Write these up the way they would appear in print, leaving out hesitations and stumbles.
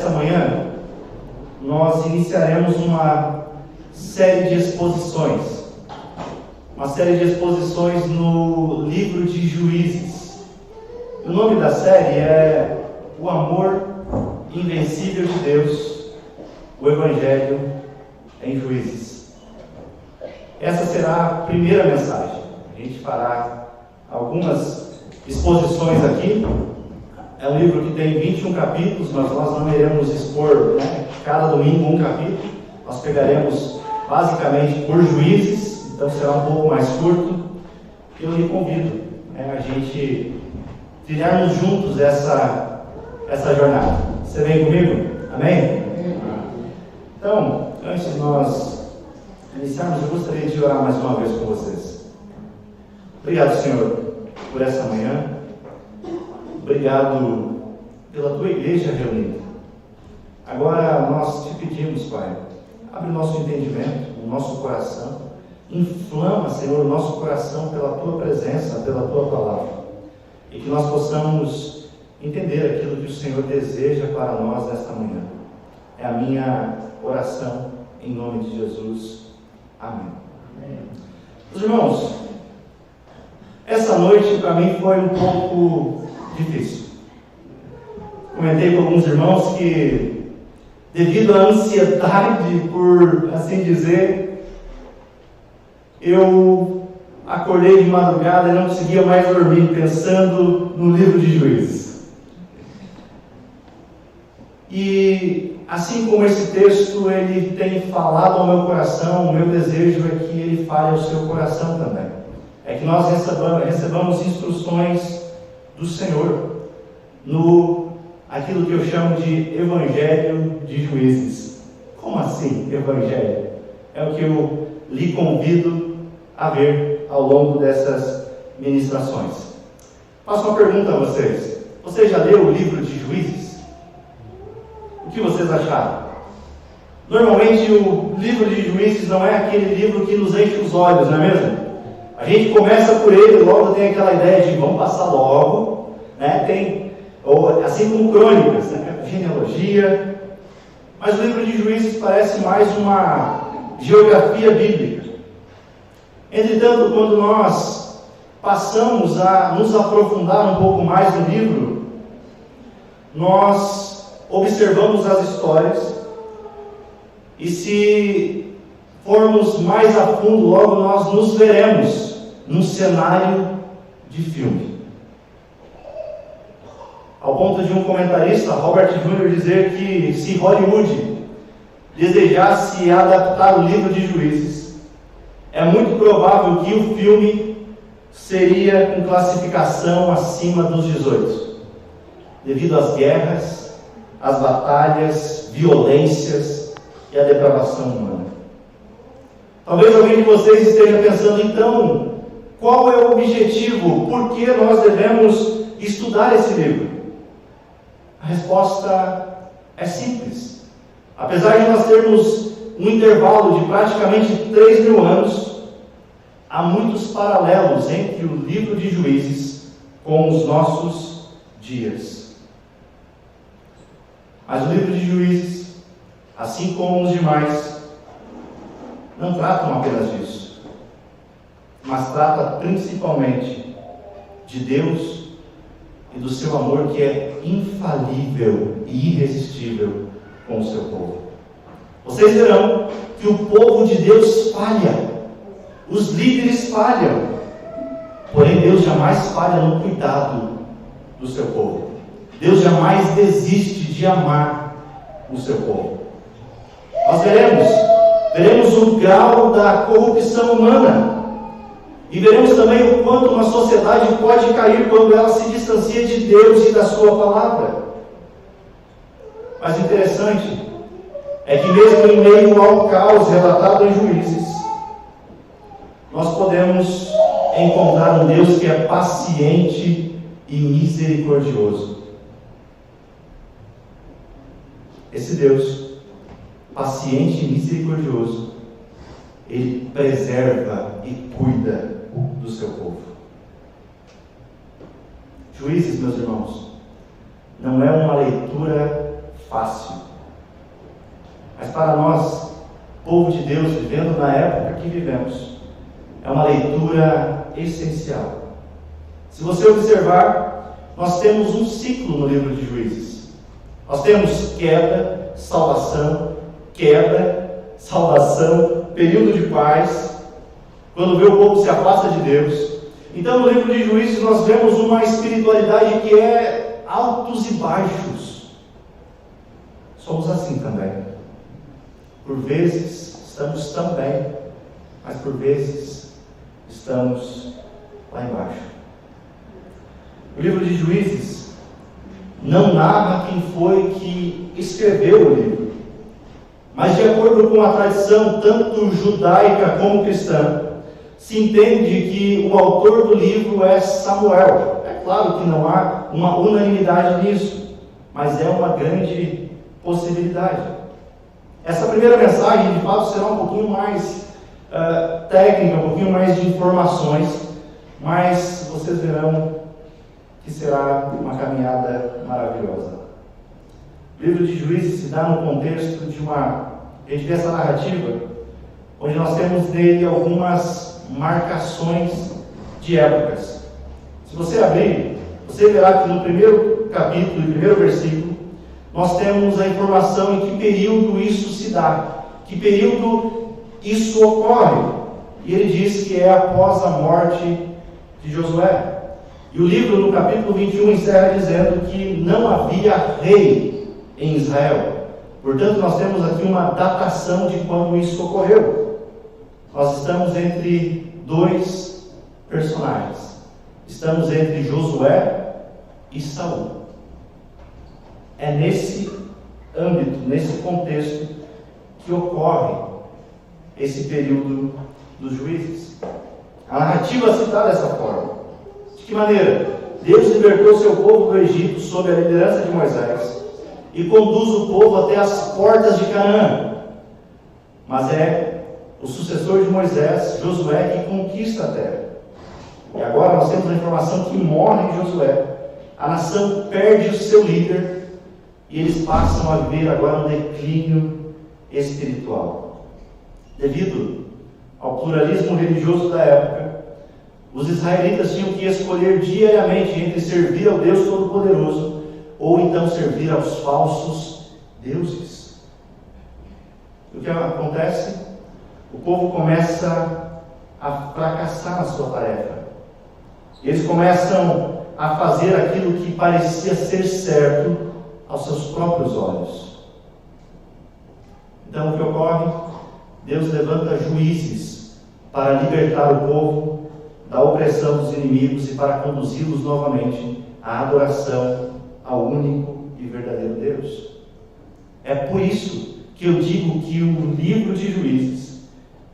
Essa manhã nós iniciaremos uma série de exposições. Uma série de exposições no livro de Juízes. O nome da série é O Amor Invencível de Deus, o Evangelho em Juízes. Essa será a primeira mensagem. A gente fará algumas exposições aqui. É um livro que tem 21 capítulos, mas nós não iremos expor, cada domingo um capítulo. Nós pegaremos basicamente por Juízes, então será um pouco mais curto. Eu lhe convido a gente trilharmos juntos essa jornada. Você vem comigo? Amém? Então, antes de nós iniciarmos, eu gostaria de orar mais uma vez com vocês. Obrigado, Senhor, por essa manhã. Obrigado pela tua igreja reunida. Agora nós te pedimos, Pai, abre o nosso entendimento, o nosso coração, inflama, Senhor, o nosso coração pela tua presença, pela tua palavra, e que nós possamos entender aquilo que o Senhor deseja para nós nesta manhã. É a minha oração em nome de Jesus. Amém. Os irmãos, essa noite para mim foi um pouco difícil. Comentei com alguns irmãos que, devido à ansiedade, por assim dizer, eu acordei de madrugada e não conseguia mais dormir, pensando no livro de Juízes. E assim como esse texto ele tem falado ao meu coração, o meu desejo é que ele fale ao seu coração também. É que nós recebamos instruções do Senhor no aquilo que eu chamo de Evangelho de Juízes. Como assim, Evangelho? É o que eu lhe convido a ver ao longo dessas ministrações. Faço uma pergunta a vocês. Você já leu o livro de Juízes? O que vocês acharam? Normalmente o livro de Juízes não é aquele livro que nos enche os olhos, não é mesmo? A gente começa por ele e logo tem aquela ideia de vamos passar logo, assim como crônicas, genealogia. Mas o livro de Juízes parece mais uma geografia bíblica. Entretanto, quando nós passamos a nos aprofundar um pouco mais no livro, nós observamos as histórias e, se formos mais a fundo, logo nós nos veremos num cenário de filme. Ao ponto de um comentarista, Robert Jr., dizer que se Hollywood desejasse adaptar o livro de Juízes, é muito provável que o filme seria com classificação acima dos 18, devido às guerras, às batalhas, violências e à depravação humana. Talvez alguém de vocês esteja pensando, então, qual é o objetivo? Por que nós devemos estudar esse livro? A resposta é simples. Apesar de nós termos um intervalo de praticamente 3.000 anos, há muitos paralelos entre o livro de Juízes com os nossos dias. Mas o livro de Juízes, assim como os demais, não tratam apenas disso, mas trata principalmente de Deus e do seu amor, que é infalível e irresistível com o seu povo. Vocês verão que o povo de Deus falha, os líderes falham, porém Deus jamais falha no cuidado do seu povo. Deus jamais desiste de amar o seu povo. Nós veremos o grau da corrupção humana. E veremos também o quanto uma sociedade pode cair quando ela se distancia de Deus e da sua palavra. Mas interessante é que mesmo em meio ao caos relatado em Juízes, nós podemos encontrar um Deus que é paciente e misericordioso. Esse Deus, paciente e misericordioso, ele preserva e cuida do seu povo. Juízes, meus irmãos, não é uma leitura fácil. Mas para nós, povo de Deus, vivendo na época que vivemos, é uma leitura essencial. Se você observar, nós temos um ciclo no livro de Juízes. Nós temos queda, salvação, período de paz, quando vê o povo se afasta de Deus. Então, no livro de Juízes, nós vemos uma espiritualidade que é altos e baixos. Somos assim também. Por vezes, estamos tão bem, mas por vezes, estamos lá embaixo. O livro de Juízes não narra quem foi que escreveu o livro, mas de acordo com a tradição tanto judaica como cristã, se entende que o autor do livro é Samuel. É claro que não há uma unanimidade nisso, mas é uma grande possibilidade. Essa primeira mensagem, de fato, será um pouquinho mais técnica, um pouquinho mais de informações, mas vocês verão que será uma caminhada maravilhosa. O livro de Juízes se dá no contexto de a gente vê essa narrativa, onde nós temos nele algumas marcações de épocas. Se você abrir, você verá que no primeiro capítulo e primeiro versículo, nós temos a informação em que período isso se dá, que período isso ocorre. E ele diz que é após a morte de Josué. E o livro, no capítulo 21, encerra dizendo que não havia rei em Israel. Portanto, nós temos aqui uma datação de quando isso ocorreu. Nós estamos entre dois personagens. Estamos entre Josué e Saul. É nesse âmbito, nesse contexto, que ocorre esse período dos juízes. A narrativa se dá dessa forma. De que maneira? Deus libertou seu povo do Egito sob a liderança de Moisés e conduz o povo até as portas de Canaã. Mas é o sucessor de Moisés, Josué, que conquista a terra. E agora nós temos a informação que morre Josué. A nação perde o seu líder e eles passam a viver agora um declínio espiritual. Devido ao pluralismo religioso da época, os israelitas tinham que escolher diariamente entre servir ao Deus Todo-Poderoso ou então servir aos falsos deuses. O que acontece? O povo começa a fracassar na sua tarefa. Eles começam a fazer aquilo que parecia ser certo aos seus próprios olhos. Então o que ocorre? Deus levanta juízes para libertar o povo da opressão dos inimigos e para conduzi-los novamente à adoração ao único e verdadeiro Deus. É por isso que eu digo que o livro de Juízes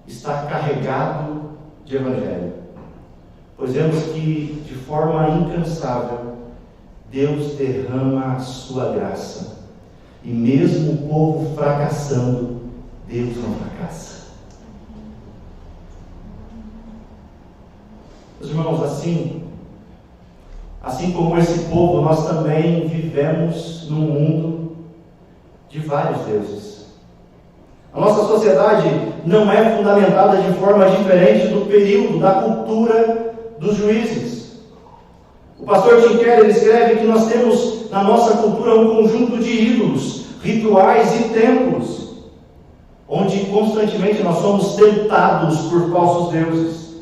está carregado de evangelho. Pois vemos que, de forma incansável, Deus derrama a sua graça. E mesmo o povo fracassando, Deus não fracassa. Meus irmãos, assim como esse povo, nós também vivemos num mundo de vários deuses. A nossa sociedade não é fundamentada de forma diferente do período, da cultura dos juízes. O pastor Tim Keller escreve que nós temos na nossa cultura um conjunto de ídolos, rituais e templos, onde constantemente nós somos tentados por falsos deuses.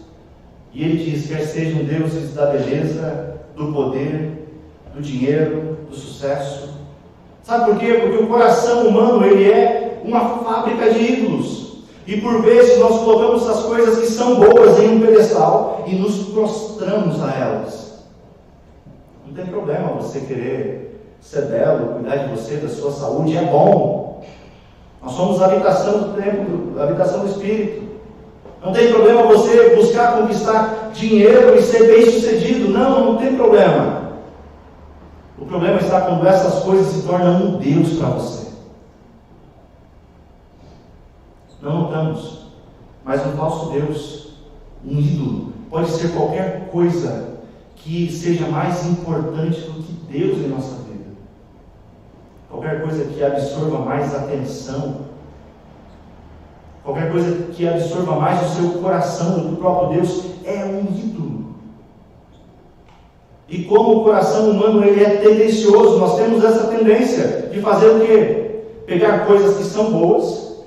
E ele diz, quer sejam deuses da beleza, do poder, do dinheiro, do sucesso. Sabe por quê? Porque o coração humano, ele é uma fábrica de ídolos. E por vezes nós colocamos as coisas que são boas em um pedestal e nos prostramos a elas. Não tem problema você querer ser belo, cuidar de você, da sua saúde, é bom. Nós somos a habitação do templo, a habitação do Espírito. Não tem problema você buscar conquistar dinheiro e ser bem sucedido. Não tem problema. O problema está quando essas coisas se tornam um Deus para você. Não notamos, mas um falso Deus, um ídolo, pode ser qualquer coisa que seja mais importante do que Deus em nossa vida. qualquer coisa que absorva mais atenção, qualquer coisa que absorva mais o seu coração do que o próprio Deus, é um ídolo. E como o coração humano ele é tendencioso, nós temos essa tendência de fazer o quê? Pegar coisas que são boas,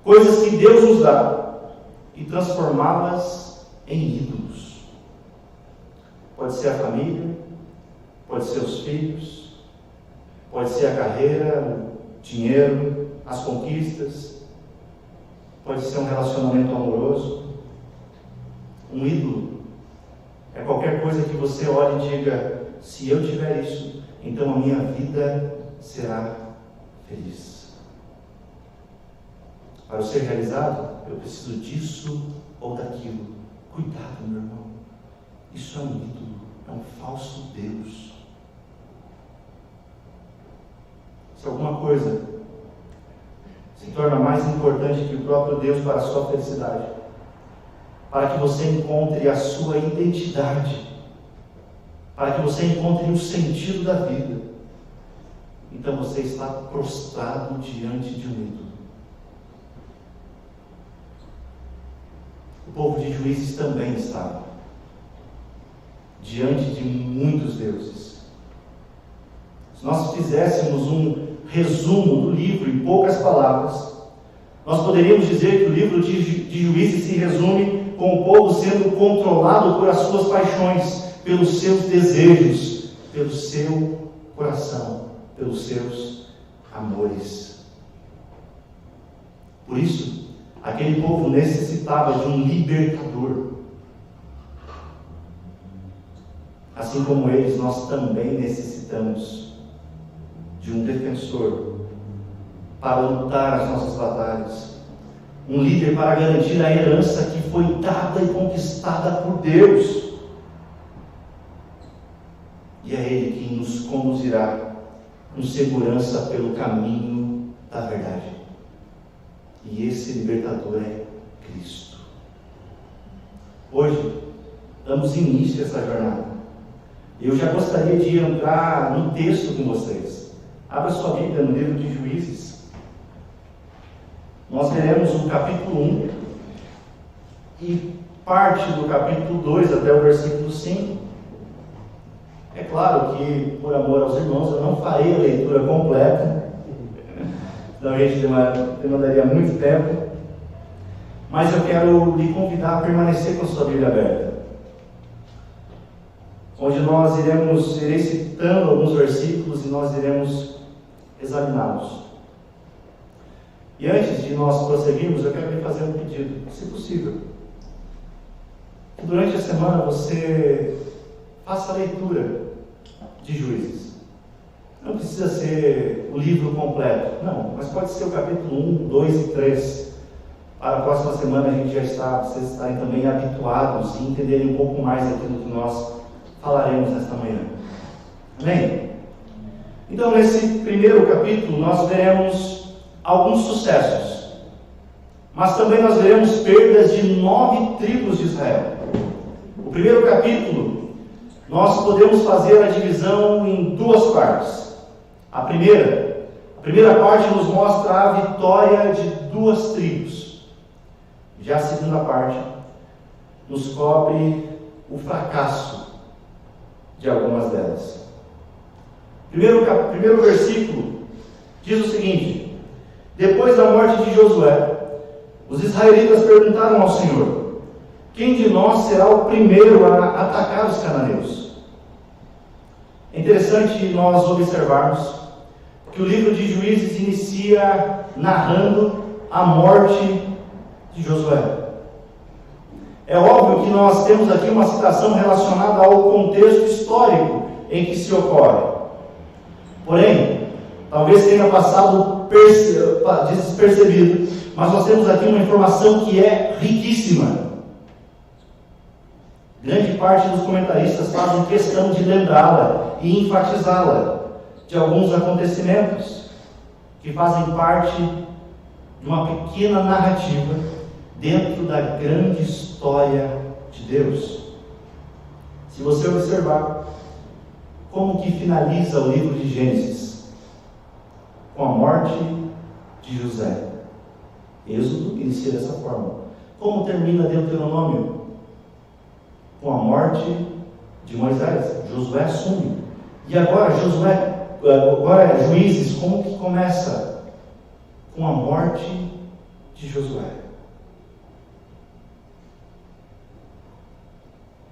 coisas que Deus nos dá, e transformá-las em ídolos. Pode ser a família, pode ser os filhos, pode ser a carreira, o dinheiro, as conquistas, pode ser um relacionamento amoroso. Um ídolo é qualquer coisa que você olhe e diga: se eu tiver isso, então a minha vida será feliz. Para eu ser realizado, eu preciso disso ou daquilo. Cuidado, meu irmão. Isso é um ídolo, é um falso Deus. Se alguma coisa se torna mais importante que o próprio Deus para a sua felicidade, para que você encontre a sua identidade, para que você encontre o sentido da vida, então você está prostrado diante de um ídolo. O povo de Juízes também estava diante de muitos deuses. Se nós fizéssemos um resumo do livro em poucas palavras, nós poderíamos dizer que o livro de Juízes se resume com o povo sendo controlado por as suas paixões, pelos seus desejos, pelo seu coração, pelos seus amores. Por isso, aquele povo necessitava de um libertador. Assim como eles, nós também necessitamos de um defensor para lutar as nossas batalhas. Um líder para garantir a herança que foi dada e conquistada por Deus. E é Ele quem nos conduzirá com segurança pelo caminho da verdade. E esse libertador é Cristo. Hoje, damos início a essa jornada. Eu já gostaria de entrar no texto com vocês. Abra sua Bíblia no livro de Juízes. Nós veremos o capítulo 1 e parte do capítulo 2 até o versículo 5. É claro que, por amor aos irmãos, eu não farei a leitura completa, senão a gente demandaria muito tempo, mas eu quero lhe convidar a permanecer com a sua Bíblia aberta, onde nós irei citando alguns versículos e nós iremos examiná-los. E antes de nós prosseguirmos, eu quero lhe fazer um pedido, se possível, que durante a semana você faça a leitura de Juízes. Não precisa ser o livro completo, não, mas pode ser o capítulo 1, 2 e 3. Para a próxima semana vocês estarem também habituados e entenderem um pouco mais aquilo que nós falaremos nesta manhã. Amém? Então, nesse primeiro capítulo, nós veremos alguns sucessos, mas também nós veremos perdas de 9 tribos de Israel. O primeiro capítulo, nós podemos fazer a divisão em duas partes. A primeira parte nos mostra a vitória de 2 tribos. Já a segunda parte nos cobre o fracasso de algumas delas. Primeiro versículo diz o seguinte: depois da morte de Josué, os israelitas perguntaram ao Senhor: quem de nós será o primeiro a atacar os cananeus? É interessante nós observarmos que o livro de Juízes inicia narrando a morte de Josué. É óbvio que nós temos aqui uma citação relacionada ao contexto histórico em que se ocorre. Porém, talvez tenha passado despercebido, mas nós temos aqui uma informação que é riquíssima. Grande parte dos comentaristas fazem questão de lembrá-la e enfatizá-la de alguns acontecimentos que fazem parte de uma pequena narrativa dentro da grande história de Deus. Se você observar como que finaliza o livro de Gênesis, com a morte de José. Êxodo inicia dessa forma. Como termina Deuteronômio? Com a morte de Moisés. Josué assume. E agora Juízes, como que começa? Com a morte de Josué.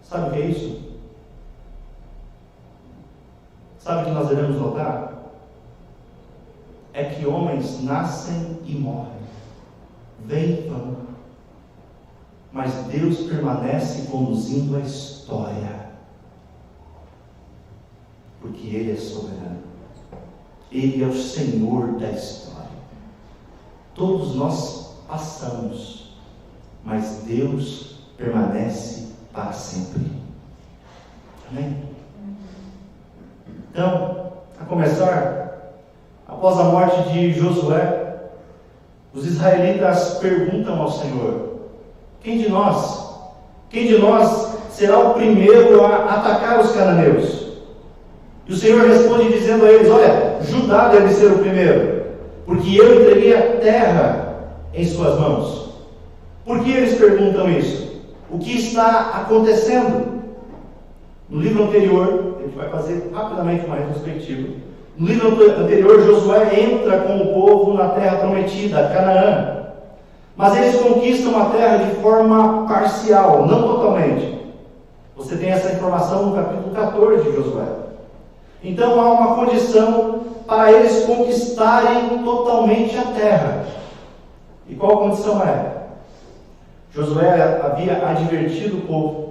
Sabe o que é isso? Sabe o que nós devemos notar? É que homens nascem e morrem, vêm e vão, mas Deus permanece conduzindo a história, porque Ele é soberano, Ele é o Senhor da história. Todos nós passamos, mas Deus permanece para sempre. Amém? Então, a começar, após a morte de Josué, os israelitas perguntam ao Senhor: quem de nós será o primeiro a atacar os cananeus? E o Senhor responde dizendo a eles: olha, Judá deve ser o primeiro, porque eu entreguei a terra em suas mãos. Por que eles perguntam isso? O que está acontecendo? No livro anterior, a gente vai fazer rapidamente uma retrospectiva. No livro anterior, Josué entra com o povo na terra prometida, Canaã. Mas eles conquistam a terra de forma parcial, não totalmente. Você tem essa informação no capítulo 14 de Josué. Então há uma condição para eles conquistarem totalmente a terra. E qual a condição é? Josué havia advertido o povo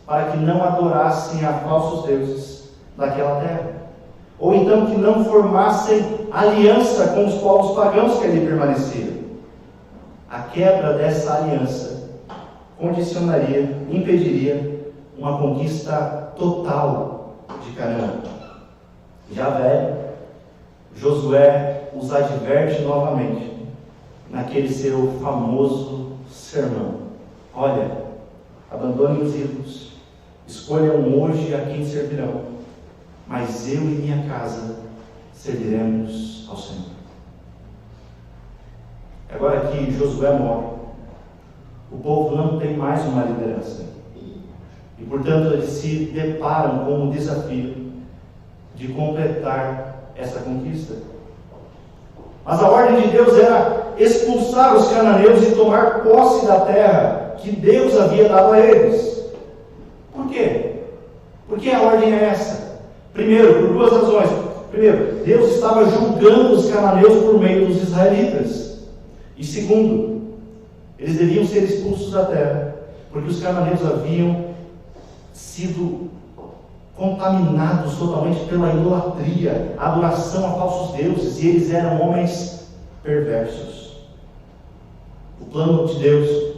para que não adorassem a falsos deuses daquela terra, ou então que não formassem aliança com os povos pagãos que ali permaneciam. A quebra dessa aliança impediria uma conquista total de Canaã. Já velho, Josué os adverte novamente naquele seu famoso sermão: olha, abandonem os ídolos, escolham hoje a quem servirão, mas eu e minha casa serviremos ao Senhor. Agora que Josué morre, o povo não tem mais uma liderança, e portanto eles se deparam com o desafio de completar essa conquista. Mas a ordem de Deus era expulsar os cananeus e tomar posse da terra que Deus havia dado a eles. Por quê? Por que a ordem é essa? Primeiro, por duas razões. Primeiro, Deus estava julgando os cananeus por meio dos israelitas. E segundo, eles deviam ser expulsos da terra, porque os cananeus haviam sido contaminados totalmente pela idolatria, a adoração a falsos deuses, e eles eram homens perversos. O plano de Deus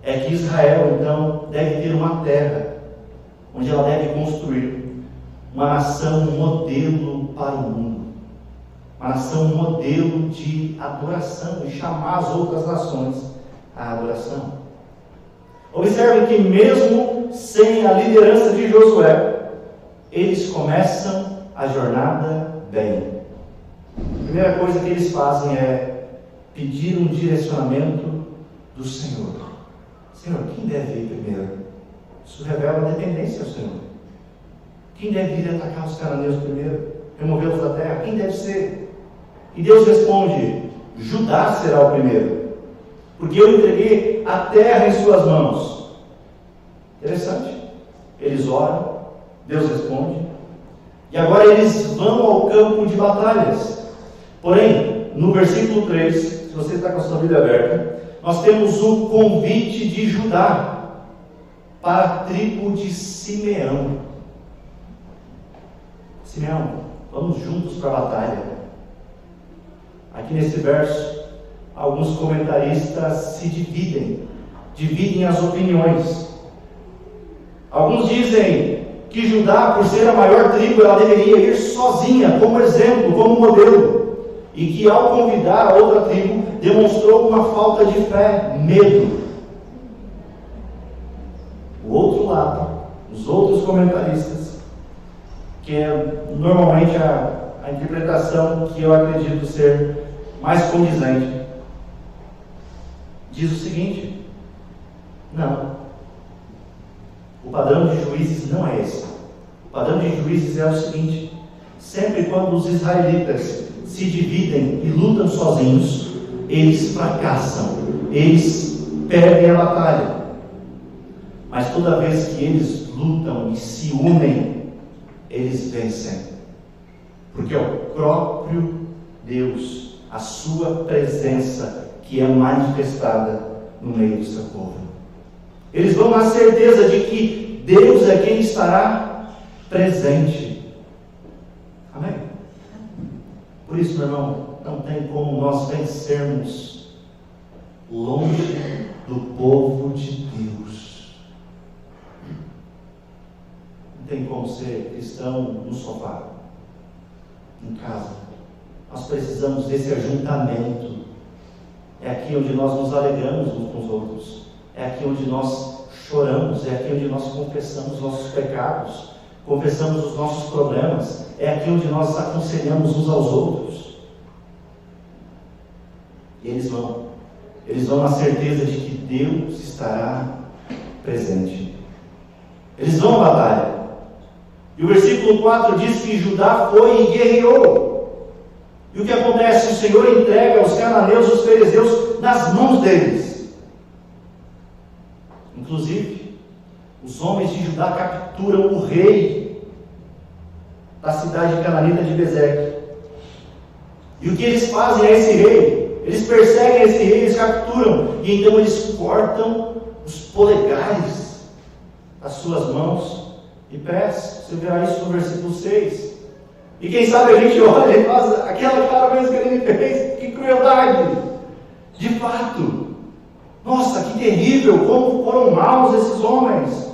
é que Israel, então, deve ter uma terra onde ela deve construir uma nação modelo para o mundo, uma nação modelo de adoração, e chamar as outras nações à adoração. Observe que mesmo sem a liderança de Josué, eles começam a jornada bem. A primeira coisa que eles fazem é pedir um direcionamento do Senhor. Senhor, quem deve ir primeiro? Isso revela a dependência ao Senhor. Quem deve ir atacar os cananeus primeiro? Removê-los da terra? Quem deve ser? E Deus responde: Judá será o primeiro, porque eu entreguei a terra em suas mãos. Interessante. Eles oram, Deus responde, e agora eles vão ao campo de batalhas. Porém, no versículo 3, se você está com a sua Bíblia aberta, nós temos o convite de Judá para a tribo de Simeão. Simeão, vamos juntos para a batalha. Aqui nesse verso, alguns comentaristas se dividem as opiniões. Alguns dizem que Judá, por ser a maior tribo, ela deveria ir sozinha, como exemplo, como modelo, e que ao convidar a outra tribo, demonstrou uma falta de fé, medo. O outro lado, os outros comentaristas, que é normalmente a a interpretação que eu acredito ser mais condizente. Diz o seguinte: não. O padrão de Juízes não é esse. O padrão de Juízes é o seguinte: sempre quando os israelitas se dividem e lutam sozinhos, eles fracassam, eles perdem a batalha. Mas toda vez que eles lutam e se unem, eles vencem. Porque é o próprio Deus, a sua presença, que é manifestada no meio do seu povo. Eles vão na certeza de que Deus é quem estará presente. Amém? Por isso, meu irmão, não tem como nós vencermos longe do povo de Deus. Não tem como ser cristão no sofá, em casa. Nós precisamos desse ajuntamento. É aqui onde nós nos alegramos uns com os outros. É aqui onde nós choramos. É aqui onde nós confessamos nossos pecados, confessamos os nossos problemas. É aqui onde nós aconselhamos uns aos outros. E eles vão na certeza de que Deus estará presente. Eles vão à batalha. E o versículo 4 diz que Judá foi e guerreou. E o que acontece? O Senhor entrega os cananeus e os fariseus nas mãos deles. Inclusive, os homens de Judá capturam o rei da cidade cananita de Bezeque. E o que eles fazem a esse rei? Eles perseguem esse rei, eles capturam. E então eles cortam os polegares das suas mãos e pés. Você verá isso no versículo 6. E quem sabe a gente olha e faz aquela cara mesmo que ele me fez. Que crueldade! De fato. Nossa, que terrível! Como foram maus esses homens!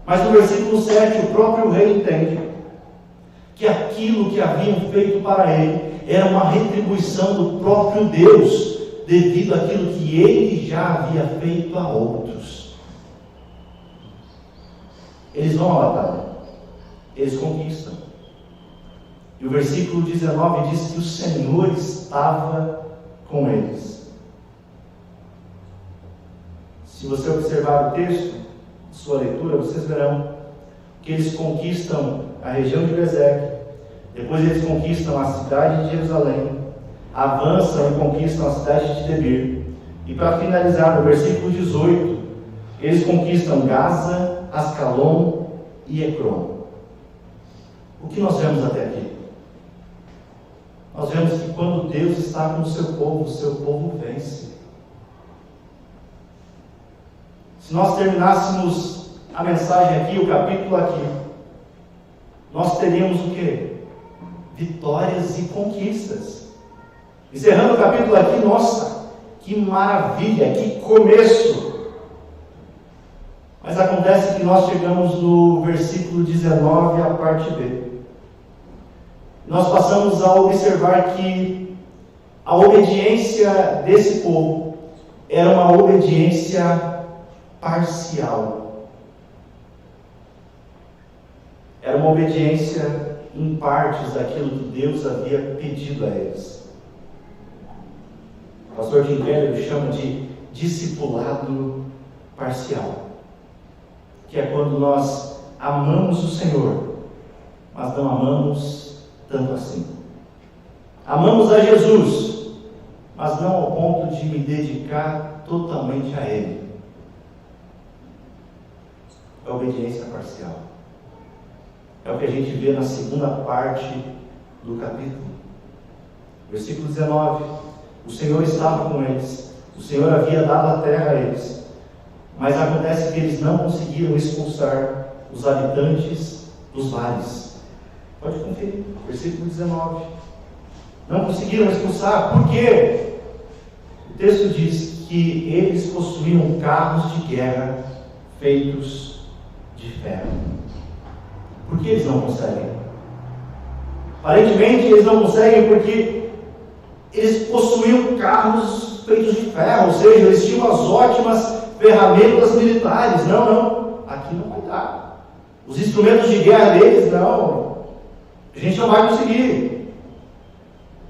Mas no versículo 7, o próprio rei entende que aquilo que haviam feito para ele era uma retribuição do próprio Deus, devido àquilo que ele já havia feito a outros. Eles vão à batalha. Eles conquistam. E o versículo 19 diz que o Senhor estava com eles. Se você observar o texto, sua leitura, vocês verão que eles conquistam a região de Bezeque, depois eles conquistam a cidade de Jerusalém, avançam e conquistam a cidade de Debir, e para finalizar, no versículo 18, eles conquistam Gaza, Ascalon e Ecrom. O que nós vemos até aqui? Nós vemos que quando Deus está com o seu povo vence. Se nós terminássemos a mensagem aqui, o capítulo aqui, nós teríamos o quê? Vitórias e conquistas. Encerrando o capítulo aqui, nossa, que maravilha, que começo! Mas acontece que nós chegamos no versículo 19, a parte B. Nós passamos a observar que a obediência desse povo era uma obediência parcial. Era uma obediência em partes daquilo que Deus havia pedido a eles. O pastor Jim Keller chama de discipulado parcial, que é quando nós amamos o Senhor, mas não amamos tanto assim. Amamos a Jesus, mas não ao ponto de me dedicar totalmente a Ele. É obediência parcial. É o que a gente vê na segunda parte do capítulo. Versículo 19. O Senhor estava com eles. O Senhor havia dado a terra a eles. Mas acontece que eles não conseguiram expulsar os habitantes dos vales. Pode conferir. Versículo 19. Não conseguiram expulsar. Por quê? O texto diz que eles possuíam carros de guerra feitos de ferro. Por que eles não conseguem? Aparentemente eles não conseguem porque eles possuíam carros feitos de ferro, ou seja, eles tinham as ótimas ferramentas militares. Não, aqui não vai dar. Os instrumentos de guerra deles, não. A gente não vai conseguir.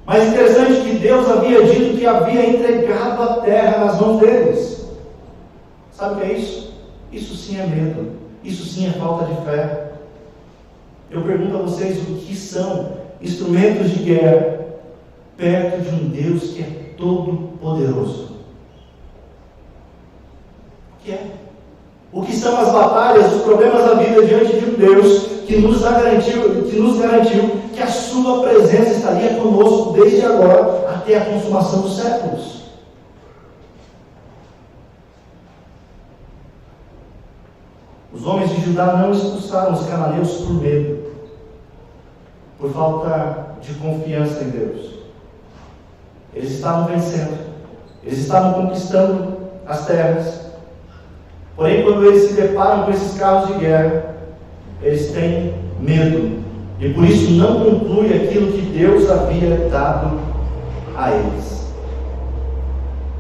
Mas interessante que Deus havia dito que havia entregado a terra nas mãos deles. Sabe o que é isso? Isso sim é medo. Isso sim é falta de fé. Eu pergunto a vocês, o que são instrumentos de guerra perto de um Deus que é todo poderoso? O que é? O que são as batalhas, os problemas da vida diante de um Deus que nos garantiu que a sua presença estaria conosco desde agora até a consumação dos séculos? Os homens de Judá não expulsaram os cananeus por medo, por falta de confiança em Deus. Eles estavam vencendo, eles estavam conquistando as terras. Porém, quando eles se deparam com esses carros de guerra, eles têm medo, e por isso não conclui aquilo que Deus havia dado a eles.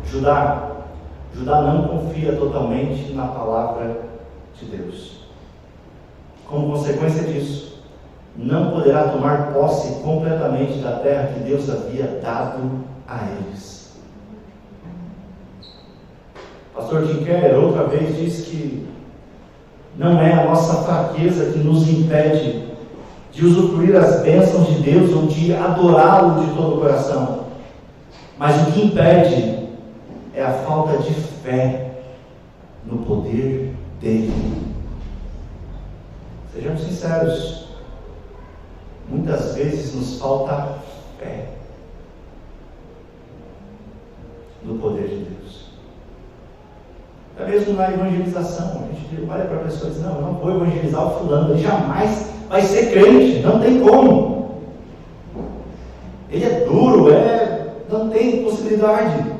Judá não confia totalmente na palavra de Deus. Como consequência disso, não poderá tomar posse completamente da terra que Deus havia dado a eles. Pastor Tim Keller outra vez diz que não é a nossa fraqueza que nos impede de usufruir as bênçãos de Deus ou de adorá-lo de todo o coração, mas o que impede é a falta de fé no poder dele. Sejamos sinceros, muitas vezes nos falta fé no poder de Deus. Até mesmo na evangelização, a gente olha para a pessoa e diz: não, eu não vou evangelizar o fulano, ele jamais vai ser crente, não tem como. Ele é duro, não tem possibilidade.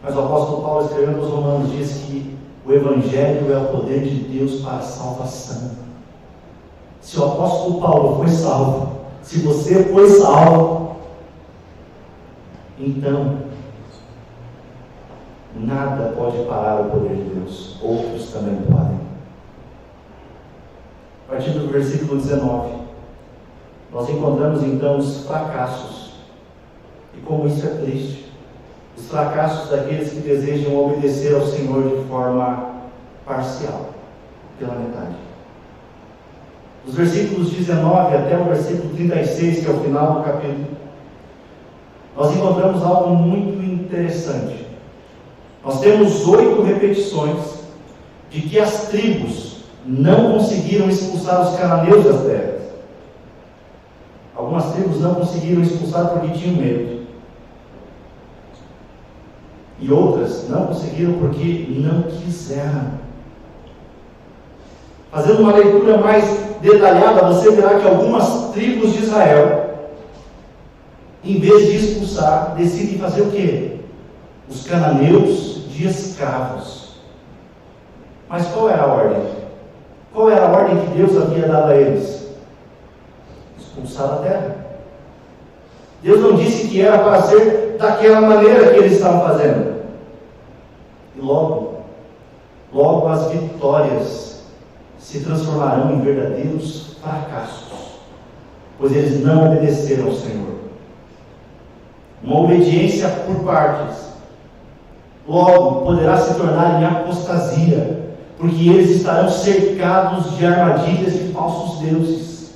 Mas o apóstolo Paulo, escrevendo aos Romanos, diz que o Evangelho é o poder de Deus para a salvação. Se o apóstolo Paulo foi salvo, se você foi salvo, então nada pode parar o poder de Deus. Outros também podem. A partir do versículo 19, nós encontramos então os fracassos. E como isso é triste. Os fracassos daqueles que desejam obedecer ao Senhor de forma parcial, pela metade. Dos versículos 19 até o versículo 36, que é o final do capítulo, nós encontramos algo muito interessante. Nós temos 8 repetições de que as tribos não conseguiram expulsar os cananeus das terras. Algumas tribos não conseguiram expulsar porque tinham medo. E outras não conseguiram porque não quiseram. Fazendo uma leitura mais detalhada, você verá que algumas tribos de Israel, em vez de expulsar, decidem fazer o quê? Os cananeus de escravos. Mas qual era a ordem? Qual era a ordem que Deus havia dado a eles? Expulsar a terra. Deus não disse que era para ser daquela maneira que eles estavam fazendo. E logo as vitórias se transformarão em verdadeiros fracassos, pois eles não obedeceram ao Senhor. Uma obediência por partes, logo poderá se tornar em apostasia, porque eles estarão cercados de armadilhas de falsos deuses.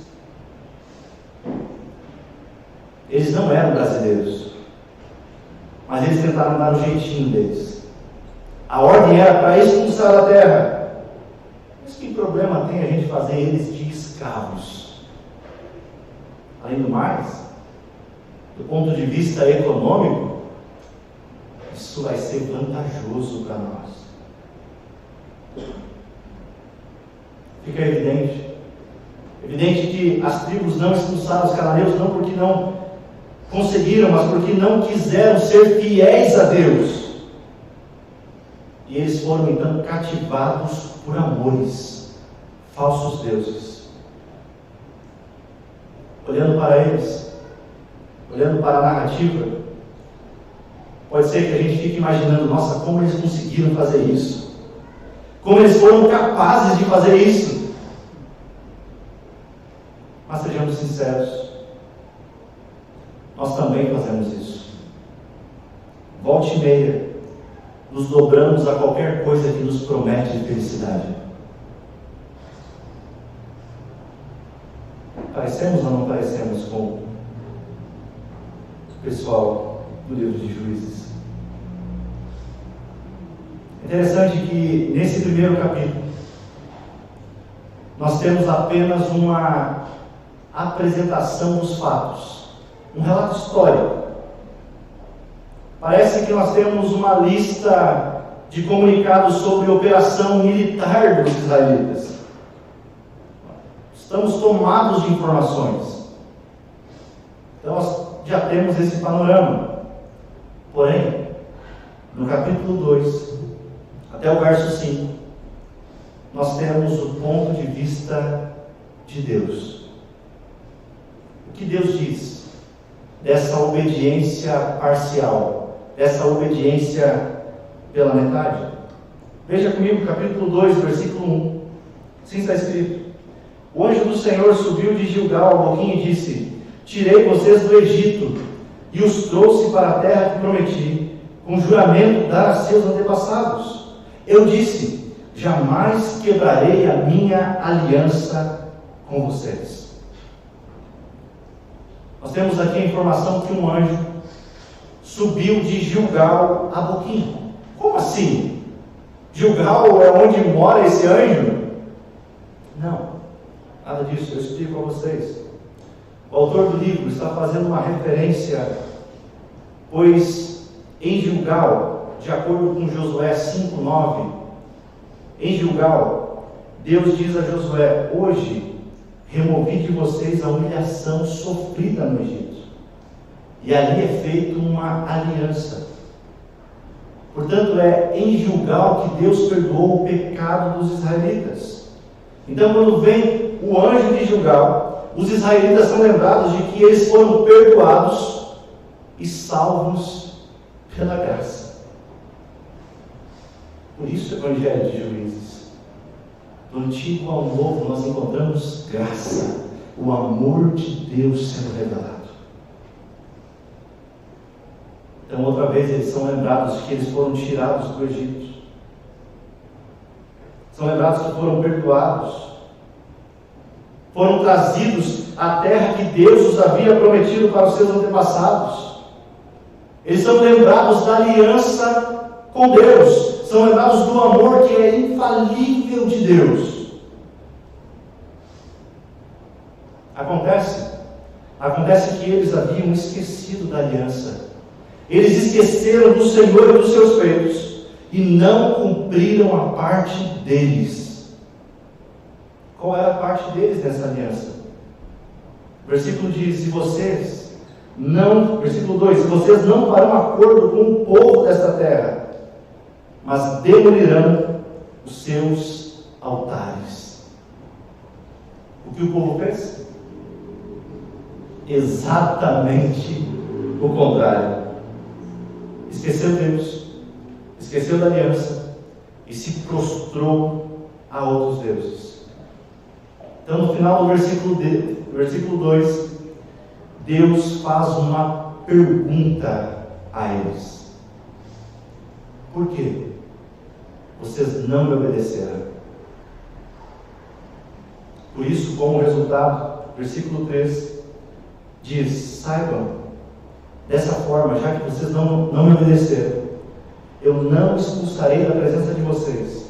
Eles não eram brasileiros, mas eles tentaram dar o jeitinho deles. A ordem era para expulsar a terra. Mas que problema tem a gente fazer eles de escravos? Além do mais, do ponto de vista econômico, isso vai ser vantajoso para nós. Fica evidente que as tribos não expulsaram os cananeus não porque não conseguiram, mas porque não quiseram ser fiéis a Deus. E eles foram então cativados por amores, falsos deuses. Olhando para eles, olhando para a narrativa, pode ser que a gente fique imaginando: nossa, como eles conseguiram fazer isso? Como eles foram capazes de fazer isso? Mas sejamos sinceros, nós também fazemos isso. Volta e meia, nos dobramos a qualquer coisa que nos promete felicidade. Parecemos ou não parecemos com o pessoal do livro de Juízes? Interessante que nesse primeiro capítulo nós temos apenas uma apresentação dos fatos, um relato histórico. Parece que nós temos uma lista de comunicados sobre a operação militar dos israelitas. Estamos tomados de informações. Então nós já temos esse panorama. Porém, no capítulo 2, até o verso 5, nós temos o ponto de vista de Deus. O que Deus diz dessa obediência parcial, dessa obediência pela metade? Veja comigo, capítulo 2, versículo 1. Assim está escrito: o anjo do Senhor subiu de Gilgal ao Boquim e disse: tirei vocês do Egito e os trouxe para a terra que prometi, com juramento dar a seus antepassados. Eu disse: jamais quebrarei a minha aliança com vocês. Nós temos aqui a informação que um anjo subiu de Gilgal a Boquim. Como assim? Gilgal é onde mora esse anjo? Não, nada disso, eu explico a vocês. O autor do livro está fazendo uma referência, pois em Gilgal, de acordo com Josué 5:9, em Gilgal, Deus diz a Josué: hoje removi de vocês a humilhação sofrida no Egito, e ali é feita uma aliança. Portanto, é em Gilgal que Deus perdoou o pecado dos israelitas. Então, quando vem o anjo de Gilgal, os israelitas são lembrados de que eles foram perdoados e salvos pela graça. Por isso o Evangelho de Juízes. Do Antigo ao Novo nós encontramos graça, o amor de Deus sendo revelado. Então, outra vez, eles são lembrados de que eles foram tirados do Egito. São lembrados que foram perdoados. Foram trazidos à terra que Deus os havia prometido para os seus antepassados. Eles são lembrados da aliança com Deus. São lembrados do amor que é infalível de Deus. Acontece que eles haviam esquecido da aliança. Eles esqueceram do Senhor e dos seus feitos e não cumpriram a parte deles. Qual era a parte deles nessa aliança? O versículo diz: versículo 2: se vocês não farão acordo com o povo desta terra, mas demolirão os seus altares. O que o povo fez? Exatamente o contrário. Esqueceu Deus, esqueceu da aliança e se prostrou a outros deuses. Então, no final do versículo 2, Deus faz uma pergunta a eles: por quê vocês não me obedeceram? Por isso, como resultado, versículo 3 diz: saibam, dessa forma, já que vocês não me obedeceram, eu não expulsarei da presença de vocês.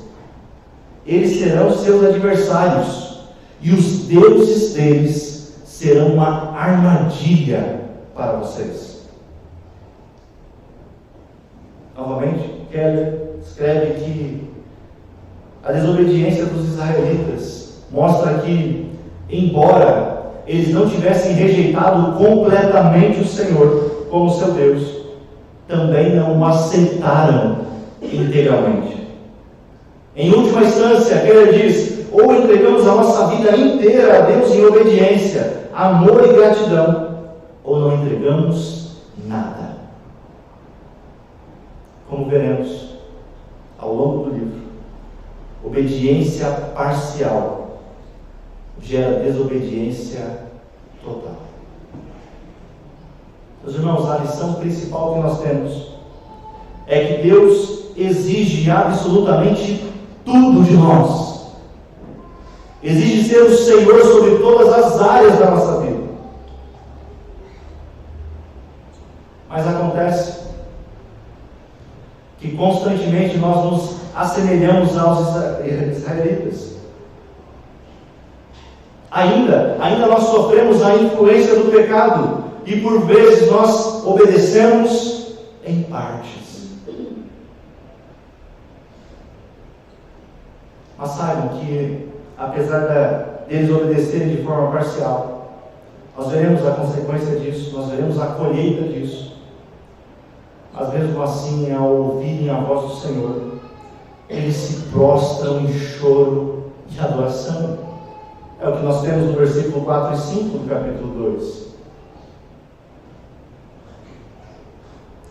Eles serão seus adversários, e os deuses deles serão uma armadilha para vocês. Novamente, Keller escreve que a desobediência dos israelitas mostra que, embora eles não tivessem rejeitado completamente o Senhor como seu Deus, também não o aceitaram integralmente. Em última instância, Keller diz: ou entregamos a nossa vida inteira a Deus em obediência, amor e gratidão, ou não entregamos nada. Como veremos ao longo do livro, obediência parcial gera desobediência total. Meus irmãos, a lição principal que nós temos é que Deus exige absolutamente tudo de nós. Exige ser o Senhor sobre todas as áreas da nossa vida. Mas acontece que constantemente nós nos assemelhamos aos israelitas. Ainda nós sofremos a influência do pecado e por vezes nós obedecemos em partes. Mas saibam que, apesar deles obedecerem de forma parcial, nós veremos a consequência disso, nós veremos a colheita disso. Mas mesmo assim, ao ouvirem a voz do Senhor, eles se prostram em choro e adoração. É o que nós temos no versículo 4 e 5 do capítulo 2.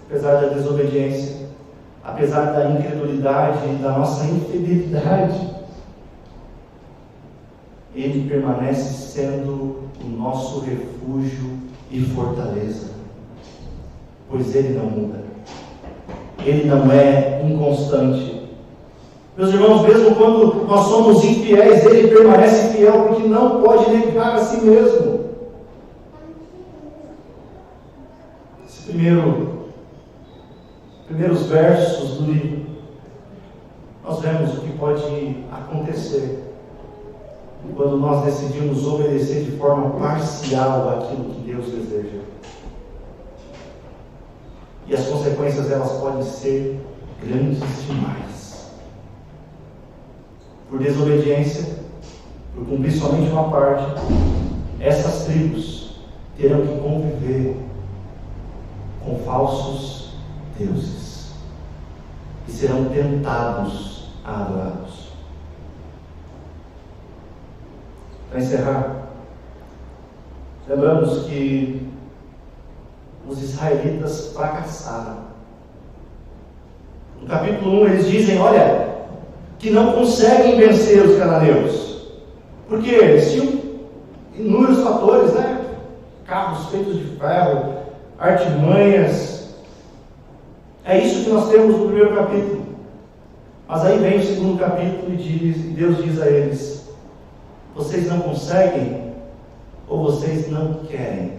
Apesar da desobediência, apesar da incredulidade e da nossa infidelidade, Ele permanece sendo o nosso refúgio e fortaleza, pois Ele não muda. Ele não é inconstante. Meus irmãos, mesmo quando nós somos infiéis, Ele permanece fiel, porque não pode negar a si mesmo. Esses primeiros versos do livro, nós vemos o que pode acontecer quando nós decidimos obedecer de forma parcial aquilo que Deus deseja. E as consequências, elas podem ser grandes demais. Por desobediência, por cumprir somente uma parte, essas tribos terão que conviver com falsos deuses e serão tentados a adorá-los. Para encerrar, lembramos que os israelitas fracassaram. No capítulo 1 eles dizem, olha, que não conseguem vencer os cananeus, porque eles tinham inúmeros fatores, né? Carros feitos de ferro, artimanhas. É isso que nós temos no primeiro capítulo. Mas aí vem o segundo capítulo e Deus diz a eles, vocês não conseguem ou vocês não querem?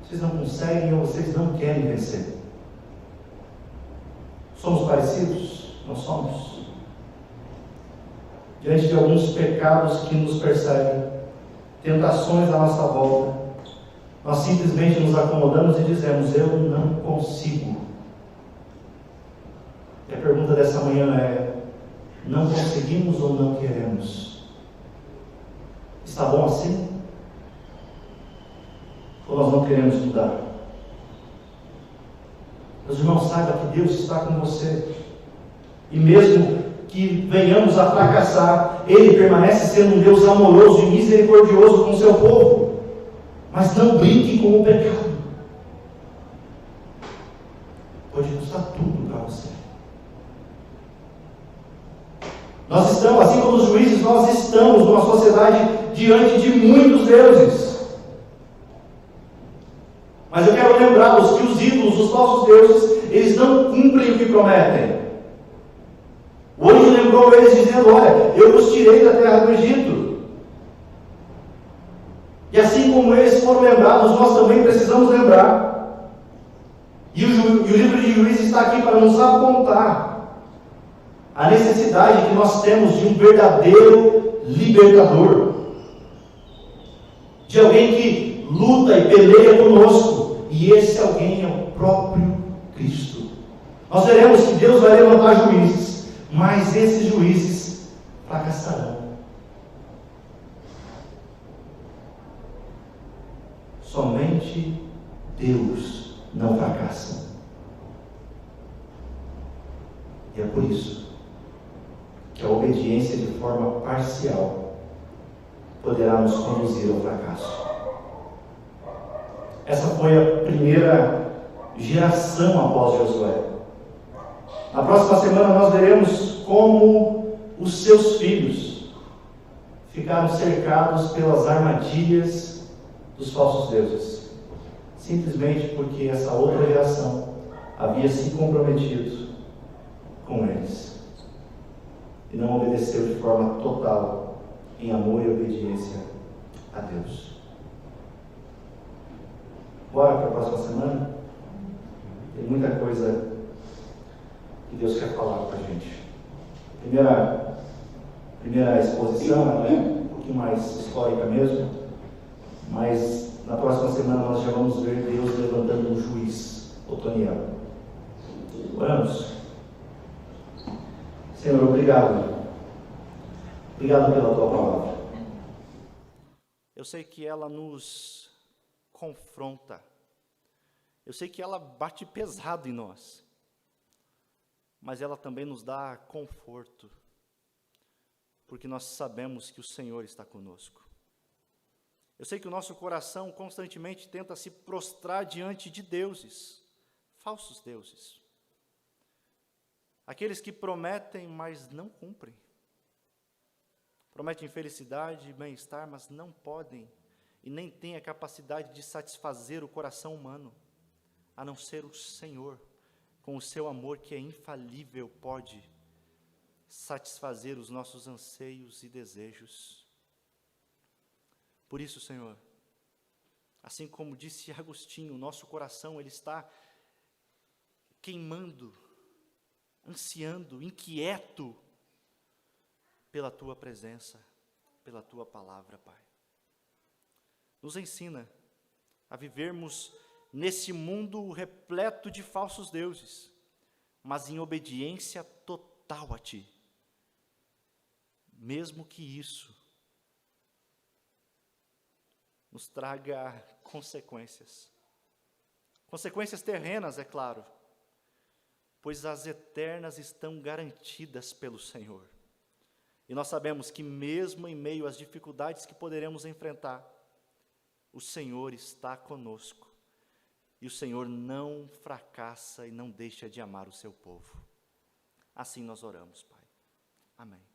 Vocês não conseguem ou vocês não querem vencer? Somos parecidos? Não somos? Diante de alguns pecados que nos perseguem, tentações à nossa volta, nós simplesmente nos acomodamos e dizemos, eu não consigo. E a pergunta dessa manhã é, não conseguimos ou não queremos? Está bom assim? Ou nós não queremos mudar? Meus irmãos, saiba que Deus está com você. E mesmo que venhamos a fracassar, Ele permanece sendo um Deus amoroso e misericordioso com o seu povo. Mas não brinque com o pecado. Pode custar tudo para você. Nós estamos, assim como os juízes, nós estamos numa sociedade diante de muitos deuses. Mas eu quero lembrá-los que os ídolos, os falsos deuses, eles não cumprem o que prometem. O anjo lembrou eles dizendo, olha, eu vos tirei da terra do Egito. E assim como eles foram lembrados, nós também precisamos lembrar. E o livro de Juízes está aqui para nos apontar a necessidade que nós temos de um verdadeiro libertador. De alguém que luta e peleia conosco. E esse alguém é o próprio Cristo. Nós veremos que Deus vai levantar juízes, mas esses juízes fracassarão. Somente Deus não fracassa. E é por isso que a obediência de forma parcial poderá nos conduzir ao fracasso. Essa foi a primeira geração após Josué. Na próxima semana nós veremos como os seus filhos ficaram cercados pelas armadilhas dos falsos deuses, simplesmente porque essa outra geração havia se comprometido com eles e não obedeceu de forma total em amor e obediência a Deus. Bora para a próxima semana? Tem muita coisa que Deus quer falar com a gente. Primeira exposição, ela é um pouquinho mais histórica mesmo, mas na próxima semana nós já vamos ver Deus levantando um juiz otoniano. Oramos. Senhor, obrigado. Obrigado pela tua palavra. Eu sei que ela nos confronta. Eu sei que ela bate pesado em nós. Mas ela também nos dá conforto. Porque nós sabemos que o Senhor está conosco. Eu sei que o nosso coração constantemente tenta se prostrar diante de deuses, falsos deuses. Aqueles que prometem, mas não cumprem. Prometem felicidade e bem-estar, mas não podem e nem têm a capacidade de satisfazer o coração humano, a não ser o Senhor, com o seu amor que é infalível, pode satisfazer os nossos anseios e desejos. Por isso, Senhor, assim como disse Agostinho, o nosso coração ele está queimando, ansiando, inquieto pela Tua presença, pela Tua palavra, Pai. Nos ensina a vivermos nesse mundo repleto de falsos deuses, mas em obediência total a Ti. Mesmo que isso nos traga consequências. Consequências terrenas, é claro, pois as eternas estão garantidas pelo Senhor. E nós sabemos que mesmo em meio às dificuldades que poderemos enfrentar, o Senhor está conosco. E o Senhor não fracassa e não deixa de amar o seu povo. Assim nós oramos, Pai. Amém.